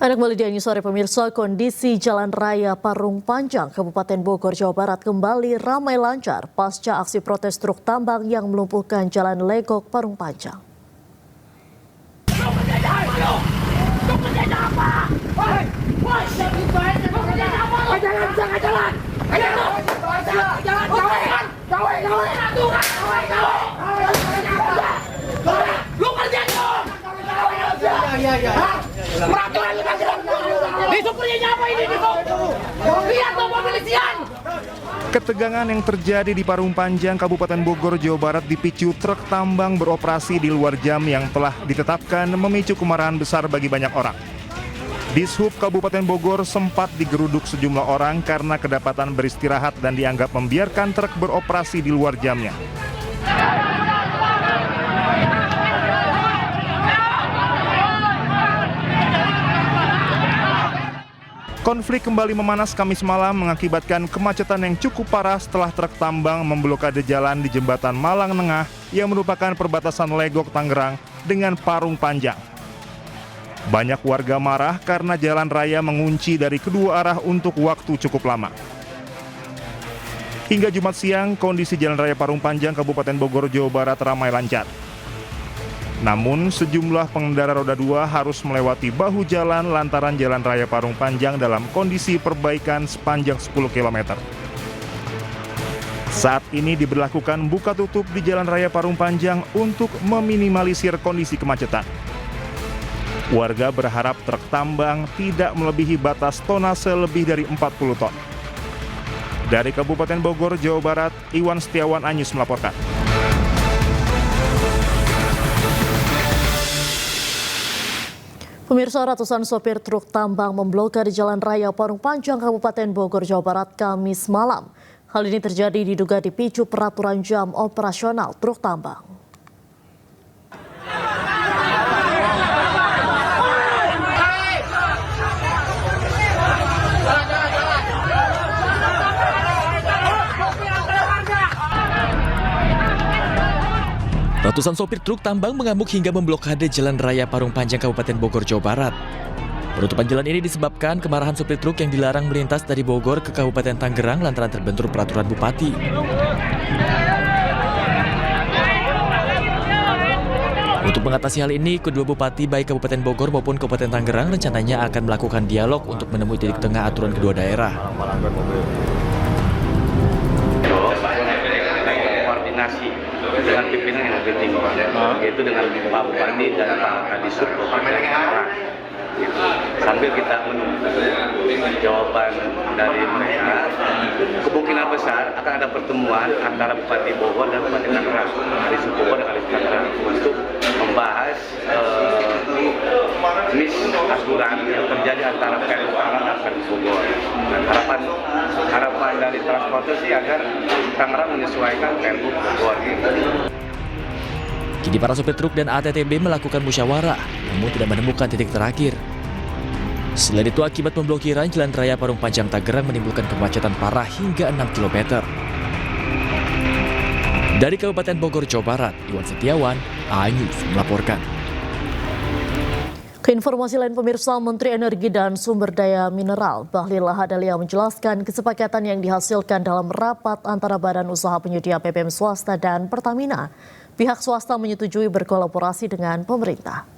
Anak kembali di Anju Sore pemirsa, kondisi Jalan Raya Parung Panjang, Kabupaten Bogor, Jawa Barat kembali ramai lancar pasca aksi protes truk tambang yang melumpuhkan Jalan Legok Parung Panjang. Ketegangan yang terjadi di Parung Panjang, Kabupaten Bogor, Jawa Barat dipicu truk tambang beroperasi di luar jam yang telah ditetapkan memicu kemarahan besar bagi banyak orang. Dishub Kabupaten Bogor sempat digeruduk sejumlah orang karena kedapatan beristirahat dan dianggap membiarkan truk beroperasi di luar jamnya. Konflik kembali memanas Kamis malam mengakibatkan kemacetan yang cukup parah setelah truk tambang memblokade jalan di Jembatan Malang Nengah yang merupakan perbatasan Legok Tangerang dengan Parung Panjang. Banyak warga marah karena jalan raya mengunci dari kedua arah untuk waktu cukup lama. Hingga Jumat siang, kondisi jalan raya Parung Panjang, Kabupaten Bogor, Jawa Barat ramai lancar. Namun, sejumlah pengendara roda 2 harus melewati bahu jalan lantaran jalan raya Parung Panjang dalam kondisi perbaikan sepanjang 10 km. Saat ini diberlakukan buka tutup di jalan raya Parung Panjang untuk meminimalisir kondisi kemacetan. Warga berharap truk tambang tidak melebihi batas tonase lebih dari 40 ton. Dari Kabupaten Bogor, Jawa Barat, Iwan Setiawan Anyus melaporkan. Pemirsa, ratusan sopir truk tambang memblokade Jalan Raya Parung Panjang, Kabupaten Bogor, Jawa Barat, Kamis malam. Hal ini terjadi diduga dipicu peraturan jam operasional truk tambang. Ratusan sopir truk tambang mengamuk hingga memblokade Jalan Raya Parung Panjang, Kabupaten Bogor, Jawa Barat. Penutupan jalan ini disebabkan kemarahan sopir truk yang dilarang melintas dari Bogor ke Kabupaten Tangerang lantaran terbentur peraturan bupati. Untuk mengatasi hal ini, kedua bupati baik Kabupaten Bogor maupun Kabupaten Tangerang rencananya akan melakukan dialog untuk menemui titik tengah aturan kedua daerah. Koordinasi dengan pimpinan yang lebih tinggi, yaitu dengan Pak Bupati dan Pak Kadisub sambil kita menunggu jawaban dari mereka. Kemungkinan besar akan ada pertemuan antara Bupati Bogor dan Bupati Tangerang, Kadisub Bogor dan Kadisub Tangerang, untuk membahas aturan yang terjadi antara PLN Tangerang dan Kadisub Bogor. Harapan dari transportasi agar Tangerang menyesuaikan PLN Bogor. Kini para sopir truk dan ATTB melakukan musyawarah, namun tidak menemukan titik terakhir. Selain itu, akibat pemblokiran Jalan Raya Parung Panjang Tangerang menimbulkan kemacetan parah hingga 6 km. Dari Kabupaten Bogor, Jawa Barat, Iwan Setiawan, Anyus melaporkan. Keinformasi lain pemirsa, Menteri Energi dan Sumber Daya Mineral Bahlil Lahadalia menjelaskan kesepakatan yang dihasilkan dalam rapat antara Badan Usaha Penyedia BBM swasta dan Pertamina. Pihak swasta menyetujui berkolaborasi dengan pemerintah.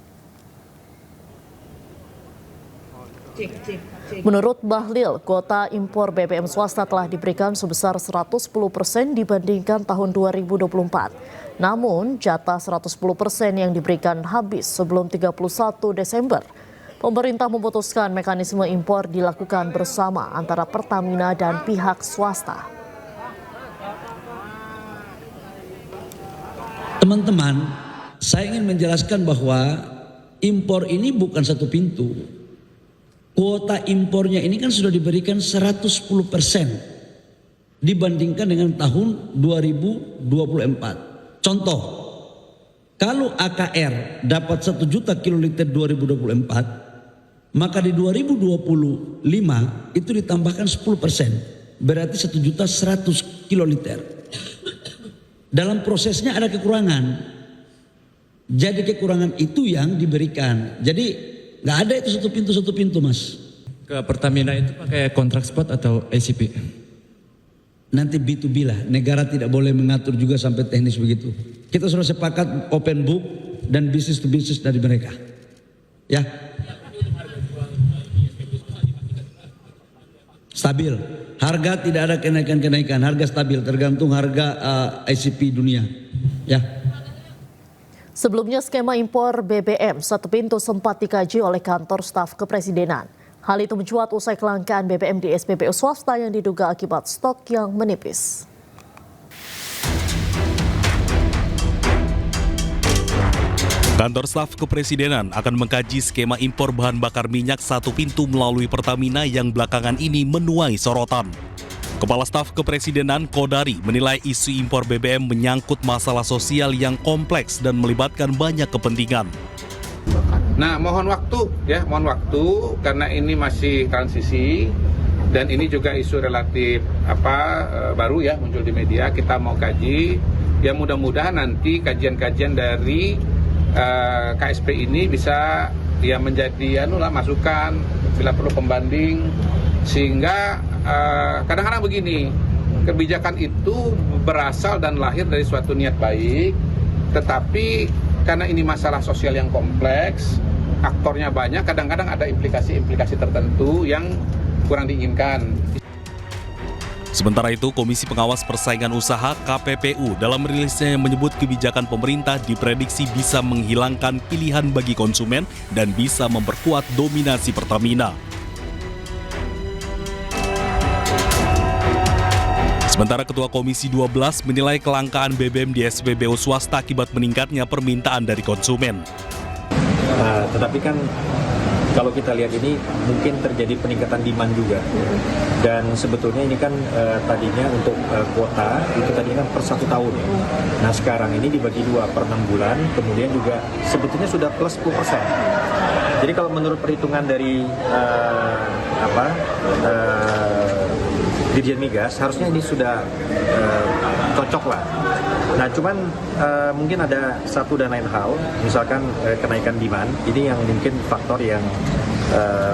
Menurut Bahlil, kuota impor BBM swasta telah diberikan sebesar 110% dibandingkan tahun 2024. Namun, jatah 110% yang diberikan habis sebelum 31 Desember. Pemerintah memutuskan mekanisme impor dilakukan bersama antara Pertamina dan pihak swasta. Teman-teman, saya ingin menjelaskan bahwa impor ini bukan satu pintu. Kuota impornya ini kan sudah diberikan 110% dibandingkan dengan tahun 2024. Contoh, kalau AKR dapat 1 juta kiloliter 2024, maka di 2025 itu ditambahkan 10%, berarti 1.100.000 kiloliter. Dalam prosesnya ada kekurangan. Jadi kekurangan itu yang diberikan. Jadi Nggak ada itu satu pintu Mas. Ke Pertamina itu pakai kontrak spot atau ICP? Nanti B2B lah, negara tidak boleh mengatur juga sampai teknis begitu. Kita sudah sepakat open book dan bisnis to bisnis dari mereka. Ya. Stabil. Harga tidak ada kenaikan, harga stabil tergantung harga ICP dunia. Ya. Sebelumnya skema impor BBM satu pintu sempat dikaji oleh kantor staf kepresidenan. Hal itu mencuat usai kelangkaan BBM di SPBU swasta yang diduga akibat stok yang menipis. Kantor staf kepresidenan akan mengkaji skema impor bahan bakar minyak satu pintu melalui Pertamina yang belakangan ini menuai sorotan. Kepala Staf Kepresidenan Kodari menilai isu impor BBM menyangkut masalah sosial yang kompleks dan melibatkan banyak kepentingan. Nah, mohon waktu karena ini masih transisi dan ini juga isu relatif baru ya muncul di media. Kita mau kaji, ya mudah-mudahan nanti kajian-kajian dari KSP ini bisa ya menjadi masukan bila perlu pembanding, sehingga kadang-kadang begini, kebijakan itu berasal dan lahir dari suatu niat baik, tetapi karena ini masalah sosial yang kompleks, aktornya banyak, kadang-kadang ada implikasi-implikasi tertentu yang kurang diinginkan. Sementara itu, Komisi Pengawas Persaingan Usaha KPPU dalam rilisnya yang menyebut kebijakan pemerintah diprediksi bisa menghilangkan pilihan bagi konsumen dan bisa memperkuat dominasi Pertamina. Sementara Ketua Komisi 12 menilai kelangkaan BBM di SPBU swasta akibat meningkatnya permintaan dari konsumen. Tetapi kan kalau kita lihat ini mungkin terjadi peningkatan demand juga. Dan sebetulnya ini kan tadinya untuk kuota itu tadinya kan per 1 tahun. Nah sekarang ini dibagi 2 per 6 bulan, kemudian juga sebetulnya sudah plus 10%. Jadi kalau menurut perhitungan dari Dirjen Migas, harusnya ini sudah cocok lah. Nah cuman mungkin ada satu dan lain hal, misalkan kenaikan demand, ini yang mungkin faktor yang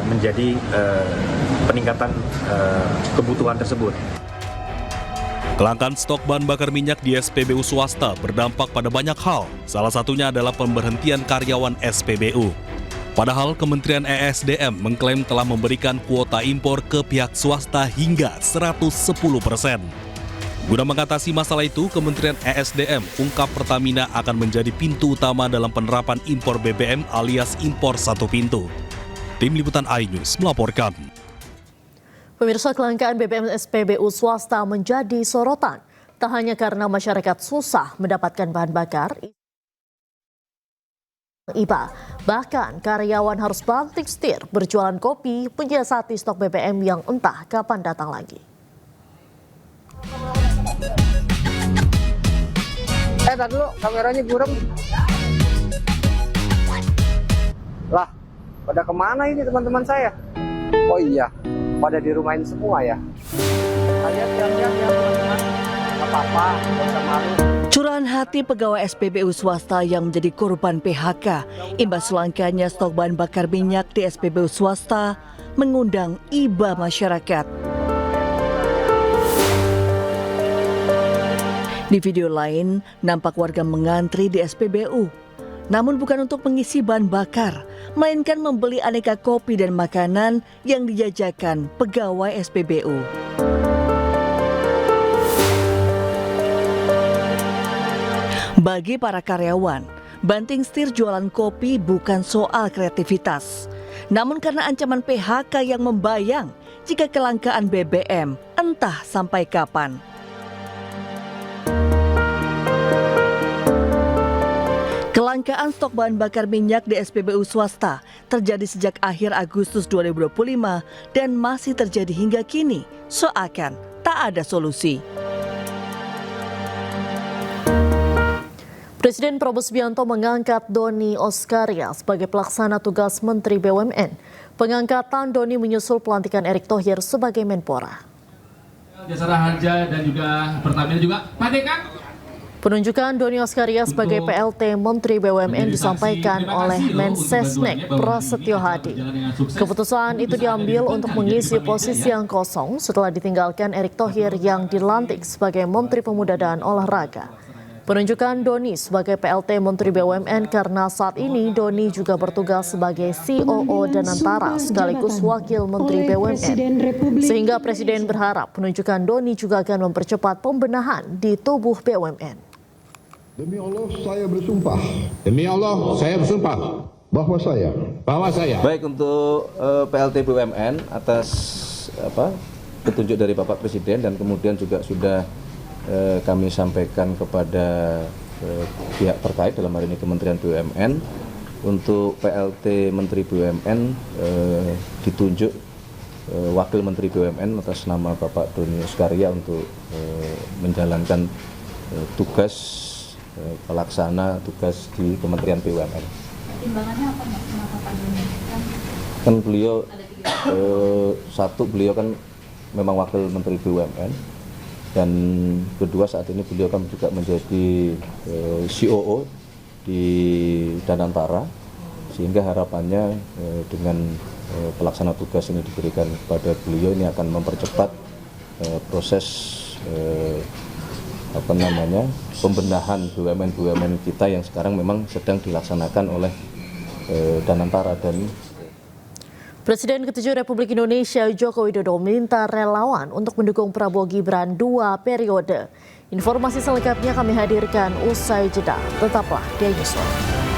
menjadi peningkatan kebutuhan tersebut. Kelangkaan stok bahan bakar minyak di SPBU swasta berdampak pada banyak hal, salah satunya adalah pemberhentian karyawan SPBU. Padahal Kementerian ESDM mengklaim telah memberikan kuota impor ke pihak swasta hingga 110%. Guna mengatasi masalah itu, Kementerian ESDM ungkap Pertamina akan menjadi pintu utama dalam penerapan impor BBM alias impor satu pintu. Tim Liputan iNews melaporkan. Pemirsa, kelangkaan BBM SPBU swasta menjadi sorotan. Tak hanya karena masyarakat susah mendapatkan bahan bakar, bahkan karyawan harus banting setir berjualan kopi menyiasati stok BBM yang entah kapan datang lagi. Tar dulu, kameranya burem. Lah, pada kemana ini teman-teman saya? Oh iya, pada di rumahin semua ya. Kalian siap-siap ya teman-teman. Gak apa-apa, gak usah malu. Curahan hati pegawai SPBU swasta yang menjadi korban PHK imbas langkanya stok bahan bakar minyak di SPBU swasta mengundang iba masyarakat. Di video lain, nampak warga mengantri di SPBU. Namun bukan untuk mengisi bahan bakar, melainkan membeli aneka kopi dan makanan yang dijajakan pegawai SPBU. Bagi para karyawan, banting setir jualan kopi bukan soal kreativitas. Namun karena ancaman PHK yang membayang jika kelangkaan BBM entah sampai kapan. Kelangkaan stok bahan bakar minyak di SPBU swasta terjadi sejak akhir Agustus 2025 dan masih terjadi hingga kini, seakan tak ada solusi. Presiden Prabowo Subianto mengangkat Doni Oskaria sebagai pelaksana tugas Menteri BUMN. Pengangkatan Doni menyusul pelantikan Erick Thohir sebagai Menpora. Jasara Harja dan juga Pertamina juga Pak Dekan Penunjukan Doni Oskaria sebagai PLT Menteri BUMN disampaikan oleh Mensesnek Prasetyo Hadi. Keputusan itu diambil untuk mengisi posisi yang kosong setelah ditinggalkan Erick Thohir yang dilantik sebagai Menteri Pemuda dan Olahraga. Penunjukan Doni sebagai PLT Menteri BUMN karena saat ini Doni juga bertugas sebagai COO Danantara sekaligus Wakil Menteri BUMN. Sehingga Presiden berharap penunjukan Doni juga akan mempercepat pembenahan di tubuh BUMN. Demi Allah saya bersumpah. Demi Allah saya bersumpah bahwa saya. Baik untuk PLT BUMN atas petunjuk dari Bapak Presiden dan kemudian juga sudah kami sampaikan kepada pihak terkait dalam hari ini Kementerian BUMN untuk PLT Menteri BUMN ditunjuk Wakil Menteri BUMN atas nama Bapak Doni Oskaria untuk menjalankan tugas pelaksana tugas di Kementerian BUMN. Pertimbangannya apa, Pak? Kenapa Pak Doni? Kan beliau beliau kan memang Wakil Menteri BUMN dan kedua saat ini beliau kan juga menjadi COO di Danantara, sehingga harapannya dengan pelaksana tugas ini diberikan kepada beliau ini akan mempercepat proses pembenahan BUMN kita yang sekarang memang sedang dilaksanakan oleh Danantara. Dan Presiden ke-7 Republik Indonesia Joko Widodo meminta relawan untuk mendukung Prabowo Gibran 2 periode. Informasi selengkapnya kami hadirkan usai jeda. Tetaplah di Newsroom.